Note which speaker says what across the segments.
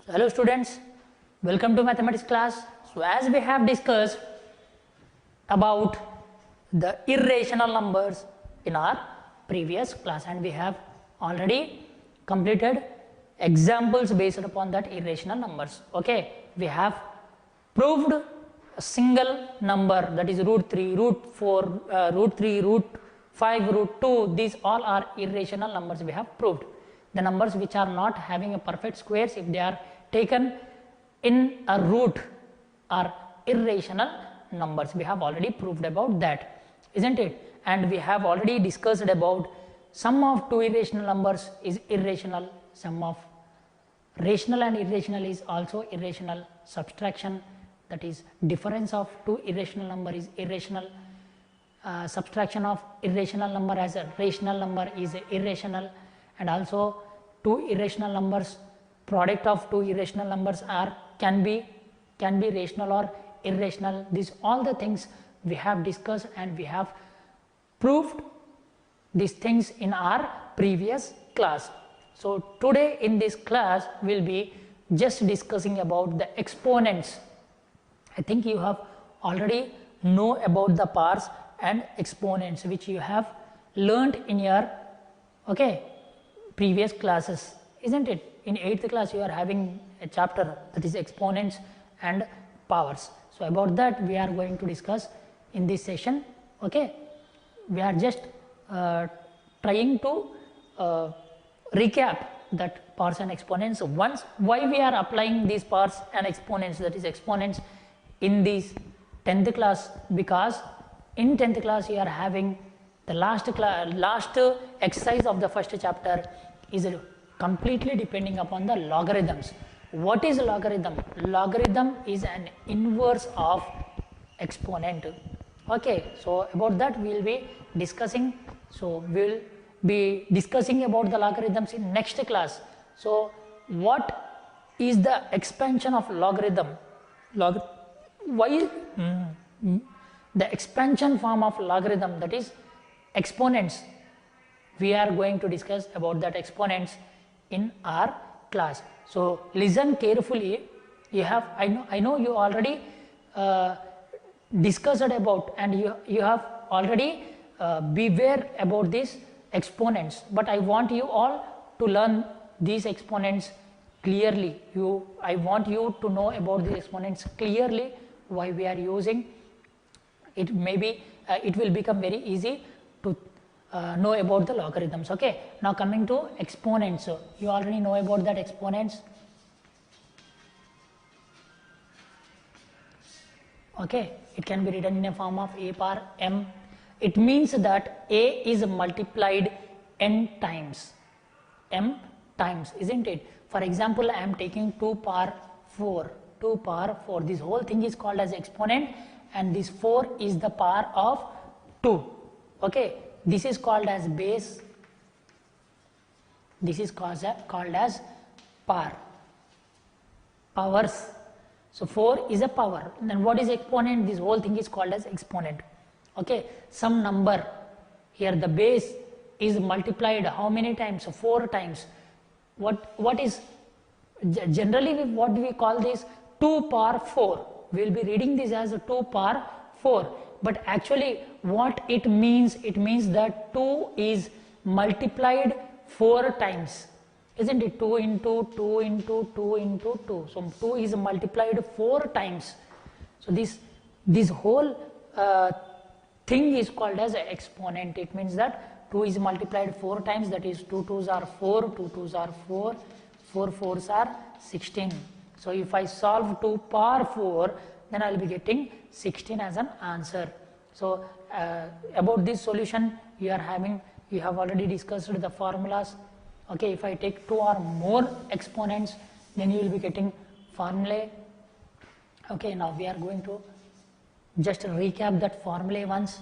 Speaker 1: Hello students, welcome to mathematics class. So as we have discussed about the irrational numbers in our previous class, and we have already completed examples based upon that irrational numbers. Okay, we have proved a single number, that is root 3, root 4, root 3, root 5, root 2. These all are irrational numbers we have proved. The numbers which are not having a perfect squares, if they are taken in a root, are irrational numbers. We have already proved about that, isn't it? And we have already discussed about sum of two irrational numbers is irrational, sum of rational and irrational is also irrational, subtraction, that is difference of two irrational number is irrational, subtraction of irrational number as a rational number is irrational, and also two irrational numbers, product of two irrational numbers can be rational or irrational. These all the things we have discussed, and we have proved these things in our previous class. So today in this class we will be just discussing about the exponents. I think you have already know about the powers and exponents, which you have learnt in your previous classes, isn't it? In 8th class you are having a chapter that is exponents and powers. So about that we are going to discuss in this session. Okay, we are just trying to recap that powers and exponents once, why we are applying these powers and exponents, that is exponents, in this 10th class, because in 10th class you are having the last exercise of the first chapter is completely depending upon the logarithms. What is logarithm? Logarithm is an inverse of exponent. Okay, so about that we will be discussing. So we will be discussing about the logarithms in next class. So what is the expansion of logarithm? The expansion form of logarithm, that is exponents. We are going to discuss about that exponents in our class. So listen carefully. You have, I know you already discussed about, and you have already beware about these exponents, but I want you all to learn these exponents clearly. I want you to know about the exponents clearly, why we are using it. Maybe it will become very easy to know about the logarithms. Okay, now coming to exponents. So you already know about that exponents. Okay, it can be written in a form of a power m. It means that a is multiplied n times, m times, isn't it? For example, I am taking 2 power 4, 2 power 4. This whole thing is called as exponent, and this 4 is the power of 2. Okay, this is called as base, this is called as powers. So 4 is a power. Then what is exponent? This whole thing is called as exponent. Okay, some number, here the base is multiplied how many times? So 4 times. What is generally what we call this? 2 power 4. We will be reading this as a 2 power 4, but actually what it means that 2 is multiplied 4 times, isn't it? 2 into 2 into 2 into 2. So 2 is multiplied 4 times. So this whole thing is called as an exponent. It means that 2 is multiplied 4 times, that is 2 2s are 4, 2 2s are 4, 4 4s are 16. So if I solve 2 power 4, then I will be getting 16 as an answer. So about this solution you have already discussed the formulas. Okay, if I take 2 or more exponents, then you will be getting formulae. Okay, now we are going to just recap that formulae once.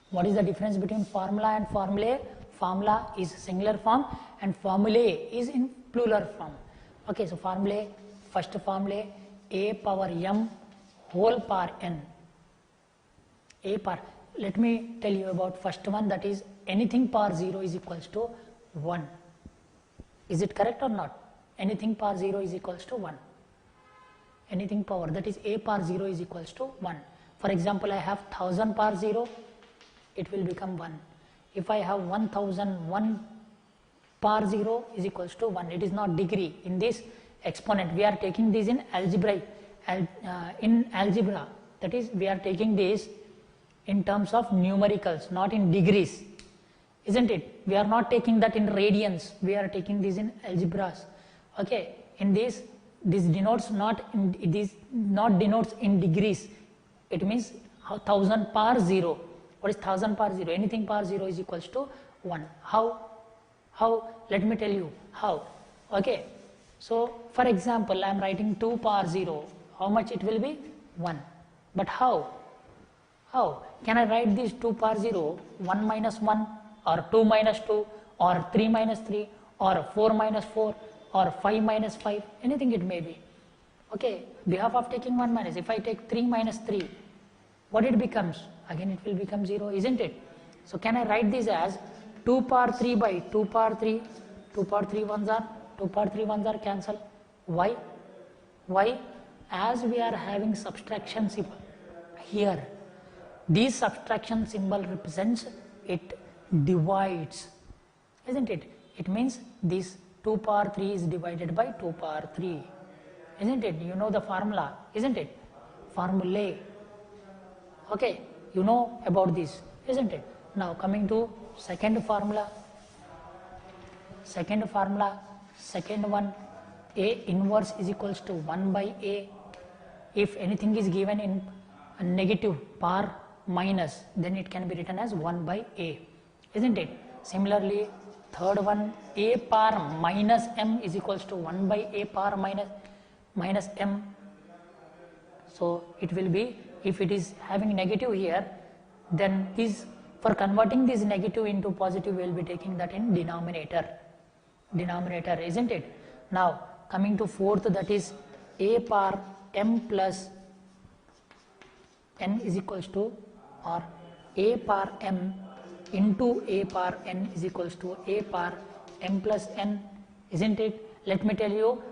Speaker 1: What is the difference between formula and formulae? Formula is singular form and formulae is in plural form. Okay, so formulae, first formulae, a power m whole power n. A power, let me tell you about first one, that is anything power 0 is equals to 1. Is it correct or not? Anything power 0 is equals to 1. Anything power, that is a power 0 is equals to 1. For example, I have 1000 power 0, it will become 1. If I have 1001 power 0 is equals to 1. It is not degree. In this exponent, we are taking this in algebra. In algebra, that is, we are taking this in terms of numericals, not in degrees, isn't it? We are not taking that in radians. We are taking this in algebras. Okay. In this denotes not in, this not denotes in degrees. It means 1000 power 0. What is 1000 power 0? Anything power 0 is equals to 1. How? Let me tell you how. Okay. So, for example, I am writing 2 power 0. How much it will be? 1. But how? How? Can I write this 2 power 0, 1 minus 1 or 2 minus 2 or 3 minus 3 or 4 minus 4 or 5 minus 5, anything it may be. Okay, behalf of taking 1 minus, if I take 3 minus 3, what it becomes? Again it will become 0, isn't it? So can I write this as 2 power 3 by 2 power 3, 2 power 3 ones are, 2 power 3 ones are cancelled. Why? Why? As we are having subtraction symbol here, this subtraction symbol represents it divides, isn't it? It means this 2 power 3 is divided by 2 power 3, isn't it? You know the formula, isn't it? Formulae. Okay, you know about this, isn't it? Now coming to second formula. Second one, A inverse is equals to 1 by A. If anything is given in a negative power minus, then it can be written as 1 by A, isn't it? Similarly, third one, A power minus M is equals to 1 by A power minus M. So it will be, if it is having negative here, then this, for converting this negative into positive, we will be taking that in denominator, isn't it? Now coming to fourth, that is A power M plus N is equals to, or A power M into A power N is equals to A power M plus N, isn't it? Let me tell you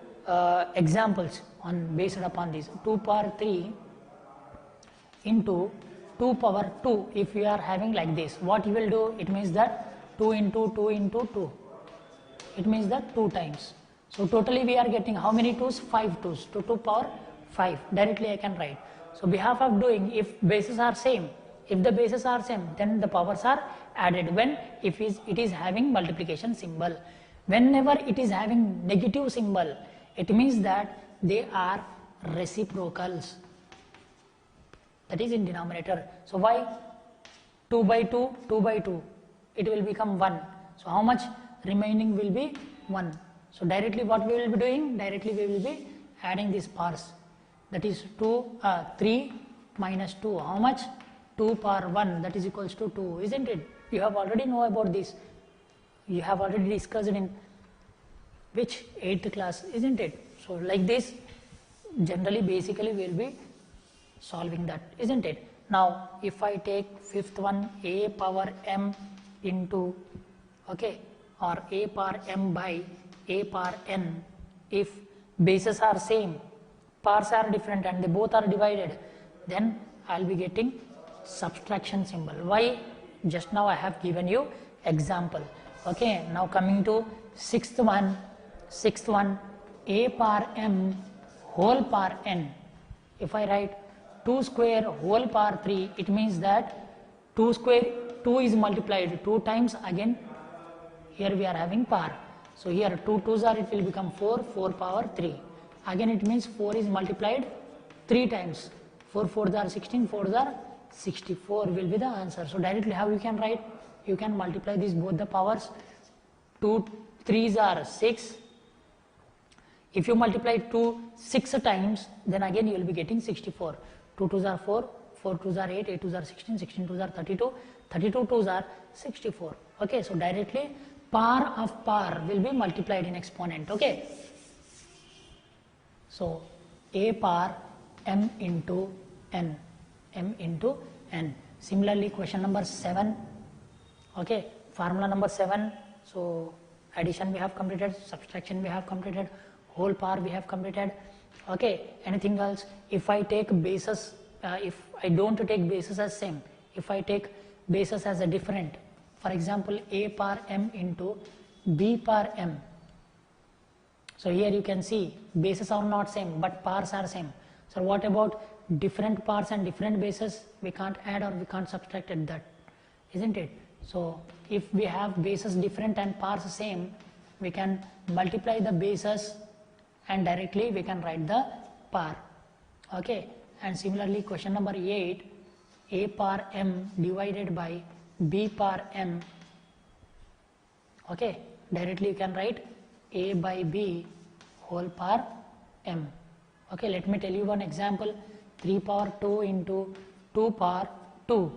Speaker 1: examples on based upon this. 2 power 3 into 2 power 2, if you are having like this, what you will do? It means that 2 into 2 into 2. It means that 2 times. So totally we are getting how many 2's? 5 2's. To 2 power 5. Directly I can write. So behalf of doing, if bases are same, if the bases are same, then the powers are added. When? If it is having multiplication symbol. Whenever it is having negative symbol, it means that they are reciprocals. That is in denominator. So why? 2 by 2, 2 by 2. It will become 1. So how much remaining will be? 1. So directly what we will be doing? Directly we will be adding these powers. That is 3 minus 2. How much? 2 power 1, that is equals to 2, isn't it? You have already know about this. You have already discussed in which 8th class, isn't it? So like this, generally basically we will be solving that, isn't it? Now if I take fifth one, A power M into, okay, or A power M by A power N, if bases are same, powers are different and they both are divided, then I will be getting subtraction symbol. Why? Just now I have given you example. Okay, now coming to sixth one, A power M whole power N. If I write 2 square whole power 3, it means that 2 square, 2 is multiplied 2 times, again here we are having power. So here 2 2's are, it will become 4, 4 power 3. Again it means 4 is multiplied 3 times. 4 4's are 16, 4's are 64 will be the answer. So directly how you can write? You can multiply these both the powers. 2 3's are 6. If you multiply 2 6 times, then again you will be getting 64. 2 2's are 4, 4 2's are 8, 8 2's are 16, 16 2's are 32, 32 2's are 64. Okay, so directly power of power will be multiplied in exponent. Okay, so A power M into N, M into N. Similarly question number 7, okay, formula number 7. So Addition we have completed, subtraction we have completed, whole power we have completed. Okay, anything else? If I take bases, if I don't take bases as same, if I take bases as a different, for example a power m into b power m. So here you can see bases are not same but powers are same. So what about different powers and different bases? We can't add or we can't subtract at that, isn't it? So if we have bases different and powers same, we can multiply the bases and directly we can write the power. Okay, and similarly question number 8, a power m divided by b power m. Okay, directly you can write a by b whole power m. Okay, let me tell you one example. 3 power 2 into 2 power 2.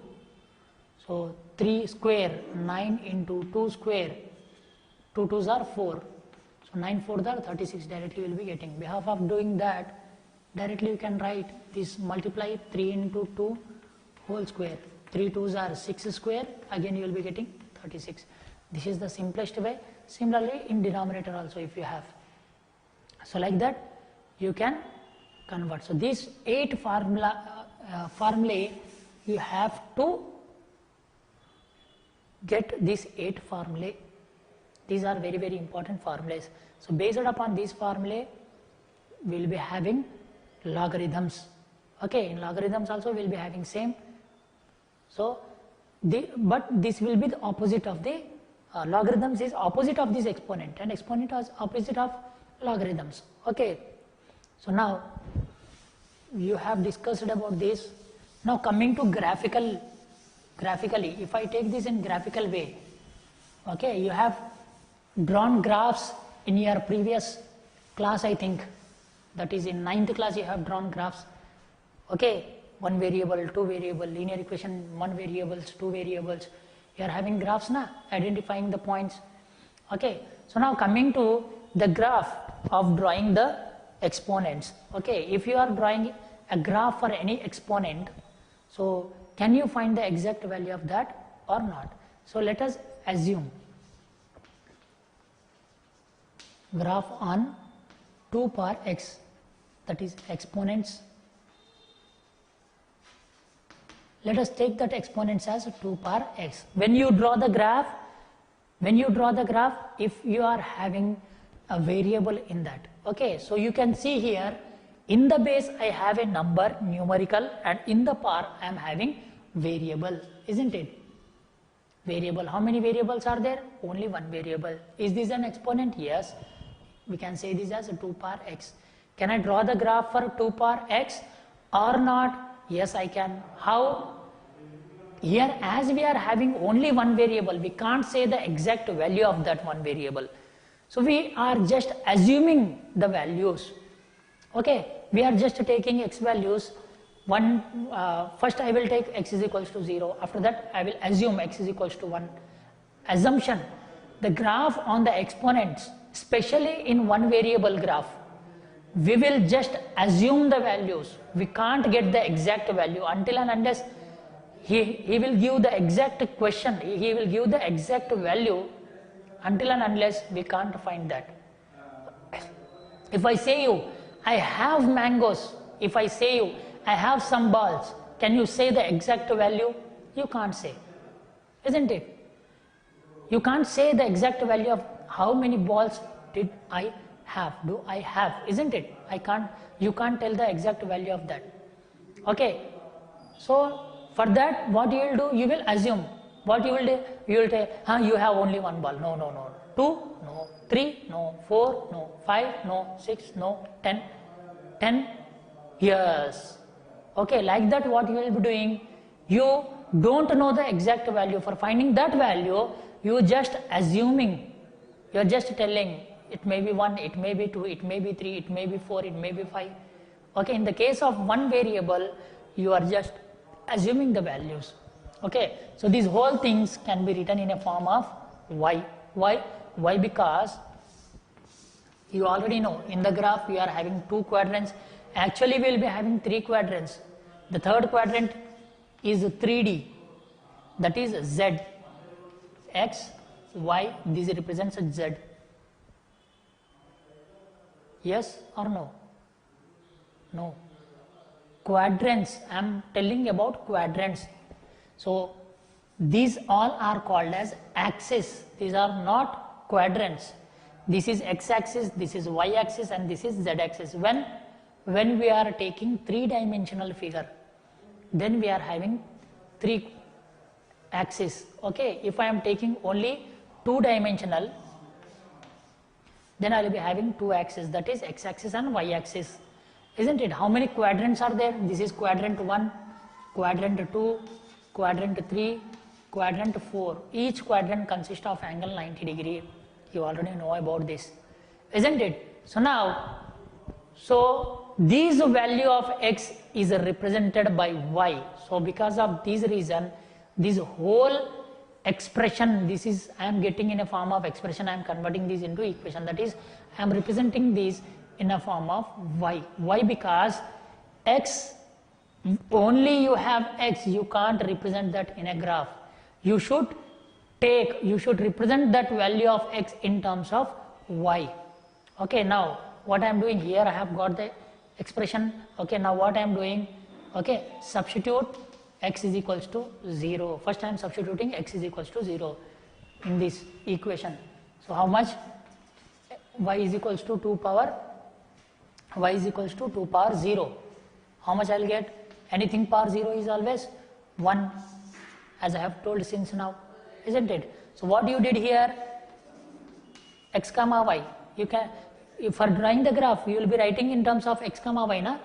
Speaker 1: So 3 square, 9 into 2 square, 2 2s are 4. So 9 4s are 36, directly you will be getting. Behalf of doing that, directly you can write this, multiply 3 into 2 whole square. 3 2s are 6 square, again you will be getting 36. This is the simplest way. Similarly in denominator also if you have. So like that you can convert. So these 8 formulae you have to get these 8 formulae. These are very very important formulas. So based upon these formulae we will be having logarithms. Okay, in logarithms also we will be having same. So but this will be the opposite of the logarithms is opposite of this exponent, and exponent is opposite of logarithms. Okay, so now you have discussed about this. Now coming to graphically, if I take this in graphical way, okay, you have drawn graphs in your previous class, I think that is in 9th class you have drawn graphs. Okay, 1 variable, 2 variable, linear equation, 1 variables, 2 variables, you are having graphs now, identifying the points. Okay, so now coming to the graph of drawing the exponents. Okay, if you are drawing a graph for any exponent, so can you find the exact value of that or not? So let us assume graph on 2 power x, that is exponents. Let us take that exponents as 2 power x. When you draw the graph, if you are having a variable in that, okay, so you can see here in the base I have a number numerical and in the power I am having variable, isn't it? Variable, how many variables are there? Only one variable. Is this an exponent? Yes, we can say this as 2 power x. Can I draw the graph for 2 power x or not? Yes, I can. How? Here as we are having only one variable, we can't say the exact value of that one variable. So we are just assuming the values. Okay, we are just taking x values. First I will take x is equals to 0. After that I will assume x is equals to 1. Assumption. The graph on the exponents, especially in one variable graph, we will just assume the values. We can't get the exact value until and unless he will give the exact question, he will give the exact value. Until and unless we can't find that. If I say you, I have mangoes, if I say you, I have some balls, can you say the exact value? You can't say, isn't it? You can't say the exact value of how many balls did I have, do I have, isn't it? You can't tell the exact value of that. Okay, so for that what you will do, you will assume. What you will do? You will say, you have only one ball. No, no, no. 2, no. 3, no. 4, no. 5, no. 6, no. 10. 10, yes. Okay, like that what you will be doing? You don't know the exact value. For finding that value, you just assuming. You are just telling it may be 1, it may be 2, it may be 3, it may be 4, it may be 5. Okay, in the case of one variable, you are just assuming the values. Okay, so these whole things can be written in a form of y. Why? Why? Because you already know in the graph we are having 2 quadrants. Actually we will be having 3 quadrants. The third quadrant is 3D, that is z, x, y, this represents z. Yes or no? No. Quadrants, I am telling about quadrants. So these all are called as axes. These are not quadrants. This is x-axis, this is y-axis, and this is z-axis. When we are taking three-dimensional figure, then we are having three axes. Okay, if I am taking only two-dimensional, then I will be having two axes, that is x-axis and y-axis. Isn't it? How many quadrants are there? This is quadrant 1, quadrant 2, quadrant 3, quadrant 4. Each quadrant consists of angle 90 degree. You already know about this, isn't it? So now, this value of x is represented by y. So because of this reason, this whole expression, this is I am getting in a form of expression, I am converting this into equation, that is I am representing this in a form of y. Why? Because x, only you have x, you can't represent that in a graph. You should represent that value of x in terms of y. Okay, now what I am doing here, I have got the expression. Okay, now what I am doing, okay, substitute x is equals to 0. First I am substituting x is equals to 0 in this equation. So how much? Y is equals to 2 power, y is equals to 2 power 0. How much I will get? Anything power 0 is always 1, as I have told since now, isn't it? So what you did here, x comma y, you can, for drawing the graph, you will be writing in terms of x comma y, na?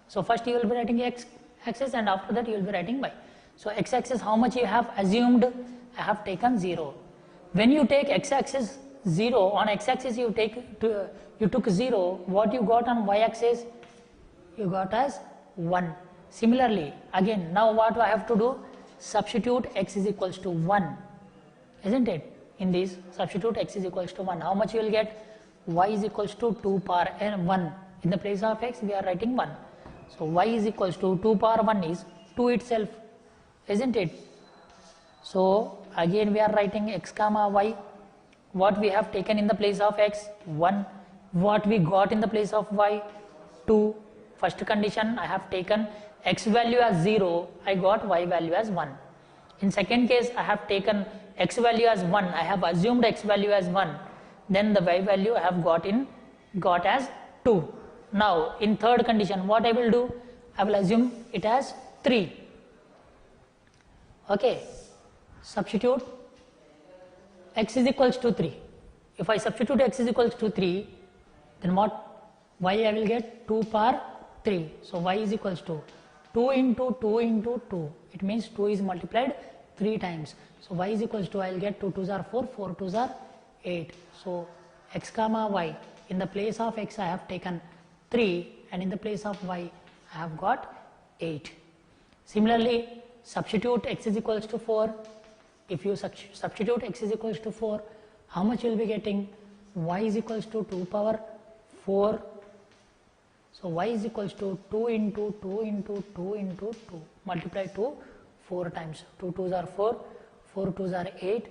Speaker 1: So first you will be writing x axis, and after that you will be writing y. So x axis, how much you have assumed? I have taken 0. When you take x axis 0, on x axis you took 0, what you got on y axis? You got as 1. Similarly, again, now what I have to do? Substitute x is equals to 1, isn't it? In this, substitute x is equals to 1. How much you will get? Y is equals to 2 power n 1. In the place of x, we are writing 1. So y is equals to 2 power 1 is 2 itself, isn't it? So again we are writing x comma y. What we have taken in the place of x? 1. What we got in the place of y? 2. First condition, I have taken x value as 0, I got y value as 1. In second case, I have taken x value as 1, I have assumed x value as 1, then the y value I have got as 2. Now in third condition, what I will do? I will assume it as 3. Okay, substitute x is equals to 3. If I substitute x is equals to 3, then what? Y I will get 2 power 3. So y is equals to 2 into 2 into 2. It means 2 is multiplied 3 times. So y is equals to, I will get 2 2s are 4, 4 2s are 8. So x comma y, in the place of x I have taken 3, and in the place of y I have got 8. Similarly, substitute x is equals to 4. If you substitute x is equals to 4, how much you will be getting? Y is equals to 2 power 4. So y is equals to 2 into 2 into 2 into 2, multiply 2 4 times. 2 2s are 4, 4 2s are 8,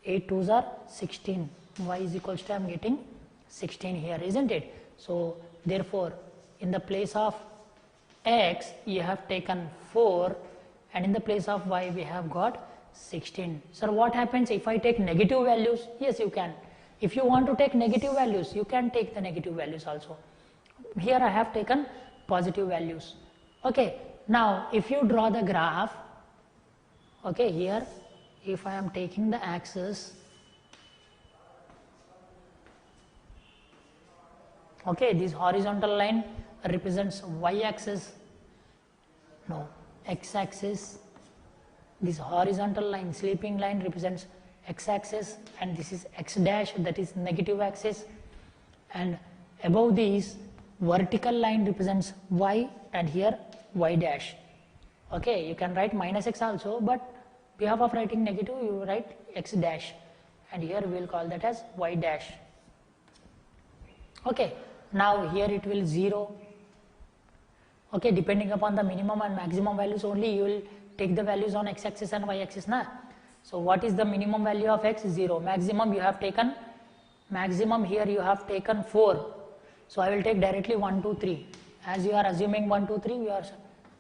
Speaker 1: 8 2s are 16. Y is equals to, I am getting 16 here, isn't it? So therefore, in the place of x you have taken 4, and in the place of y we have got 16. So what happens if I take negative values? Yes, you can. If you want to take negative values, you can take the negative values also. Here I have taken positive values. Okay, now if you draw the graph, okay, here if I am taking the axis, okay, this horizontal line represents y axis, no, x axis. This horizontal line, sleeping line, represents x axis, and this is x dash, that is negative axis, and above this vertical line represents y, and here y dash. Okay, you can write minus x also, but behalf of writing negative you write x dash, and here we will call that as y dash. Okay, now here it will 0. Okay, depending upon the minimum and maximum values only you will take the values on x axis and y axis, na. So what is the minimum value of x? 0. Maximum you have taken, maximum here you have taken 4. So I will take directly 1, 2, 3. As you are assuming 1, 2, 3, we are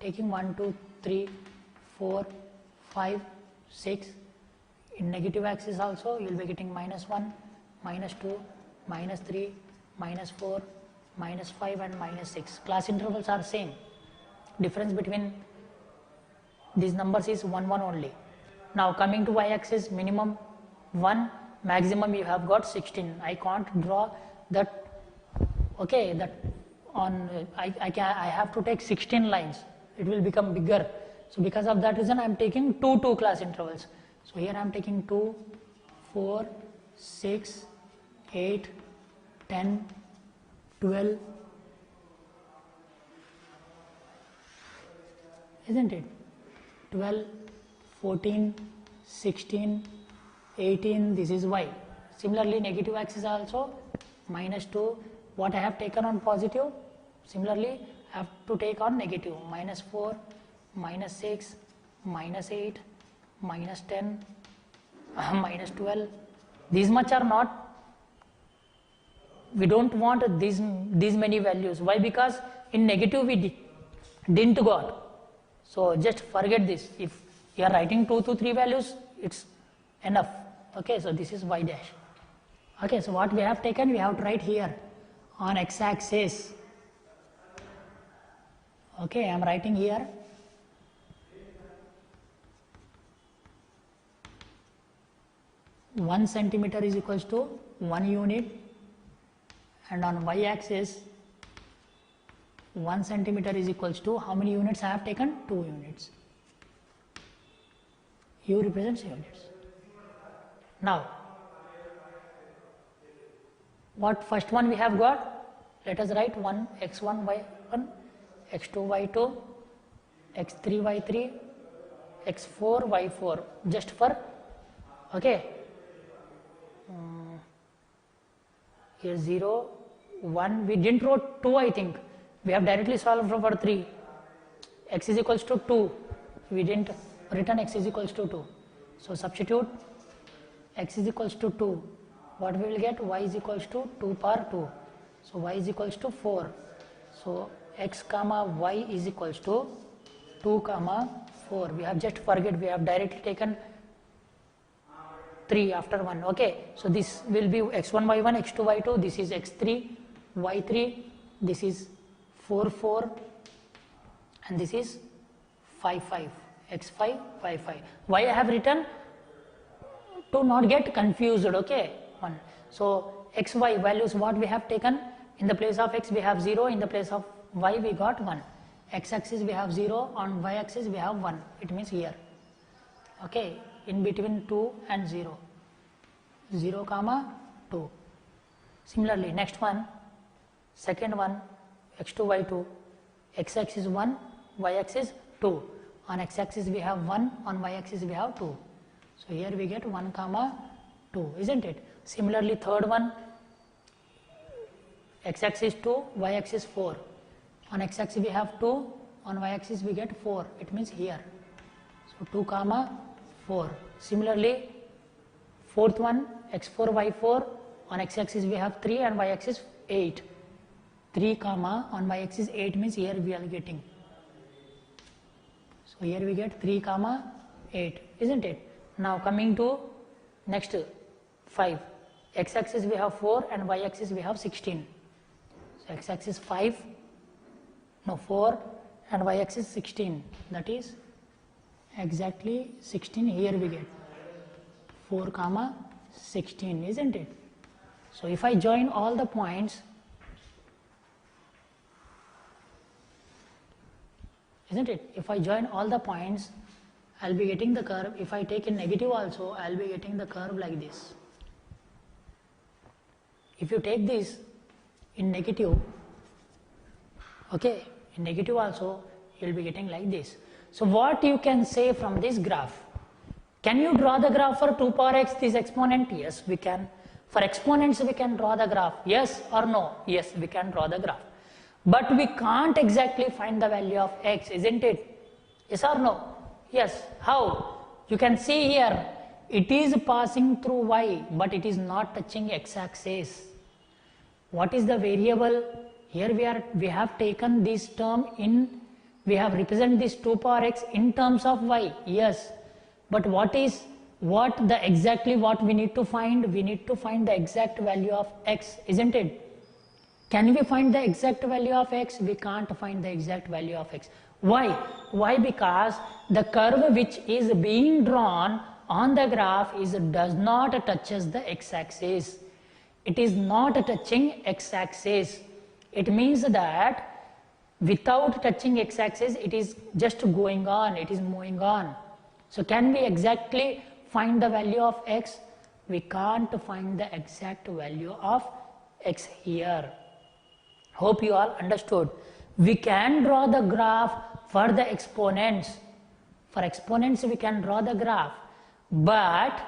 Speaker 1: taking 1, 2, 3, 4, 5, 6. In negative axis also you will be getting minus 1, minus 2, minus 3, minus 4, minus 5 and minus 6. Class intervals are same. Difference between these numbers is 1, 1 only. Now coming to y-axis, minimum 1, maximum you have got 16. I can't draw that, okay, that on, I have to take 16 lines. It will become bigger. So because of that reason I am taking 2 class intervals. So here I am taking 2, 4, 6, 8, 10, 12, isn't it? 12, 14, 16, 18, this is y. Similarly, negative axis also minus 2. What I have taken on positive, similarly I have to take on negative. Minus 4, minus 6, minus 8, minus 10, minus 12. These much are not, we don't want these many values. Why? Because in negative we didn't got. So just forget this. If you are writing 2 to 3 values, it's enough. Okay, so this is y dash. Okay, so what we have taken, we have to write here on x-axis. Okay, I am writing here. One centimeter is equals to 1 unit, and on y-axis 1 centimeter is equals to how many units I have taken? 2 units. U represents units. Now, what first one we have got? Let us write 1 x1 y1, x2 y2, x3 y3, x4 y4. Just for, okay, here 0, 1, we didn't wrote 2, I think. We have directly solved for 3. X is equals to 2. We didn't written x is equals to 2. So substitute x is equals to 2. What we will get? Y is equals to 2 power 2. So y is equals to 4. So x comma y is equals to 2 comma 4. We have just forget, we have directly taken 3 after 1. Okay, so this will be x1 y1, x2 y2, this is x3 y3, this is 4 4, and this is 5 5, x5 5 5. Why I have written? To not get confused. Okay, 1. So xy values what we have taken, in the place of x we have 0, in the place of y we got 1. X axis we have 0, on y axis we have 1. It means here. Okay, in between 2 and 0, 0 comma 2. Similarly, next one, second one, x2 y2, x axis 1, y axis 2. On x axis we have 1, on y axis we have 2. So here we get 1 comma 2, isn't it? Similarly, third one, x axis 2, y axis 4. On x axis we have 2, on y axis we get 4. It means here. So 2 comma 4. Similarly, fourth one, x4 y4, on x axis we have 3 and y axis 8. 3 comma on y axis 8 means here we are getting. So here we get 3 comma 8, isn't it? Now coming to next 5. X axis we have 4 and y axis we have 16. So x axis 5, no 4 and y axis 16. That is exactly 16. Here we get 4 comma 16, isn't it? So if I join all the points, isn't it? If I join all the points, I will be getting the curve. If I take in negative also, I will be getting the curve like this. If you take this in negative, okay, in negative also, you will be getting like this. So what you can say from this graph? Can you draw the graph for 2 power x, this exponent? Yes, we can. For exponents, we can draw the graph. Yes or no? Yes, we can draw the graph. But we can't exactly find the value of x, isn't it? Yes or no? Yes. How? You can see here, it is passing through y, but it is not touching x-axis. What is the variable? Here we have taken this term in, we have represented this 2 power x in terms of y, yes, but what exactly what we need to find? We need to find the exact value of x, isn't it? Can we find the exact value of x? We can't find the exact value of x. Why? Why? Because the curve which is being drawn on the graph does not touches the x-axis. It is not touching x-axis. It means that without touching x-axis, it is just going on, it is moving on. So can we exactly find the value of x? We can't find the exact value of x here. Hope you all understood. We can draw the graph for the exponents. For exponents we can draw the graph, but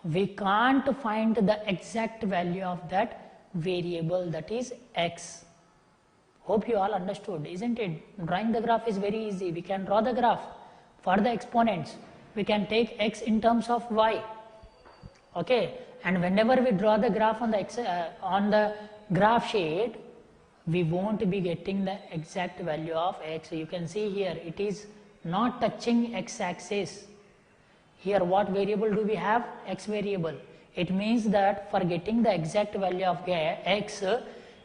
Speaker 1: we can't find the exact value of that variable, that is x. Hope you all understood, isn't it? Drawing the graph is very easy. We can draw the graph for the exponents. We can take x in terms of y, okay, and whenever we draw the graph on the graph sheet, we won't be getting the exact value of x. You can see here it is not touching x-axis. Here what variable do we have? X variable. It means that for getting the exact value of x,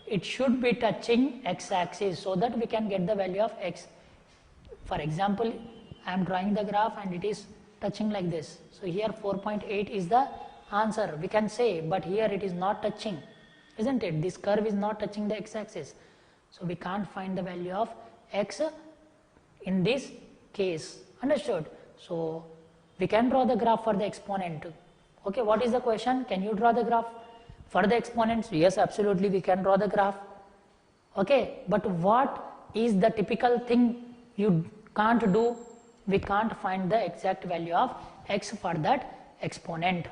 Speaker 1: it should be touching x-axis so that we can get the value of x. For example, I am drawing the graph and it is touching like this. So here 4.8 is the answer, we can say, but here it is not touching, isn't it? This curve is not touching the x-axis. So we can't find the value of x in this case. Understood? So we can draw the graph for the exponent. Okay, what is the question? Can you draw the graph for the exponents? Yes, absolutely, we can draw the graph. Okay, but what is the typical thing you can't do? We can't find the exact value of x for that exponent.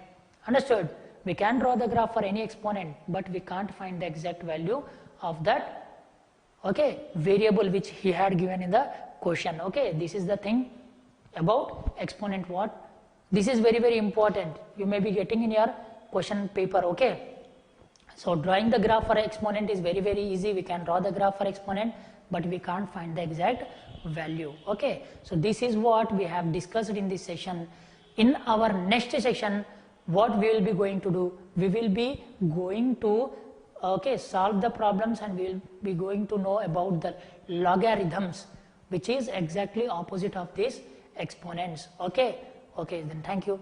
Speaker 1: Understood? We can draw the graph for any exponent, but we can't find the exact value of that, okay, variable which he had given in the question. Okay, this is the thing about exponent. What? This is very, very important. You may be getting in your question paper, okay. So drawing the graph for exponent is very, very easy. We can draw the graph for exponent, but we can't find the exact value. Okay, so this is what we have discussed in this session. In our next session, what we will be going to do? We will be going to solve the problems, and we will be going to know about the logarithms, which is exactly opposite of these exponents. Okay, then thank you.